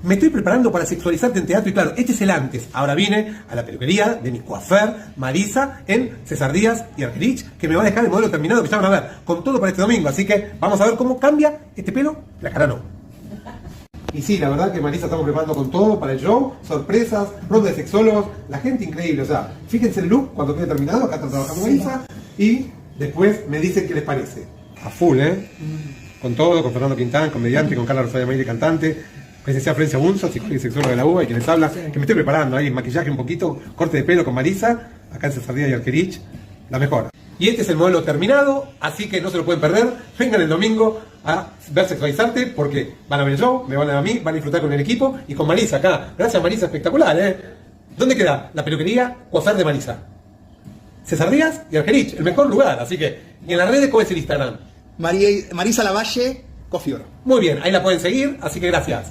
me estoy preparando para sexualizarte en teatro y claro, este es el antes. Ahora vine a la peluquería de mi coiffeur Marisa en César Díaz y Argerich, que me va a dejar el modelo terminado que ya van a ver, con todo para este domingo. Así que vamos a ver cómo cambia este pelo, la cara no. Y sí, la verdad que Marisa estamos preparando con todo para el show, sorpresas, ronda de sexólogos, la gente increíble. O sea, fíjense el look cuando quede terminado, acá está trabajando Marisa, y después me dicen qué les parece. A full, con todo, con Fernando Quintán, comediante, con Carla Rosario Meire, cantante, presencia Florencia Bunzo, psicóloga y sexóloga de la UBA, y quien les habla, que me estoy preparando ahí, maquillaje un poquito, corte de pelo con Marisa, acá en César Díaz y Argerich, la mejor. Y este es el modelo terminado, así que no se lo pueden perder, vengan el domingo a ver Sexualizarte, porque van a ver el show, me van a ver a mí, van a disfrutar con el equipo, y con Marisa acá, gracias Marisa, espectacular, ¿Dónde queda? La peluquería coiffeur de Marisa. César Díaz y Argerich, el mejor lugar, así que, y en las redes, ¿cómo es el Instagram? Marisa Lavalle, Cofior. Muy bien, ahí la pueden seguir, así que gracias.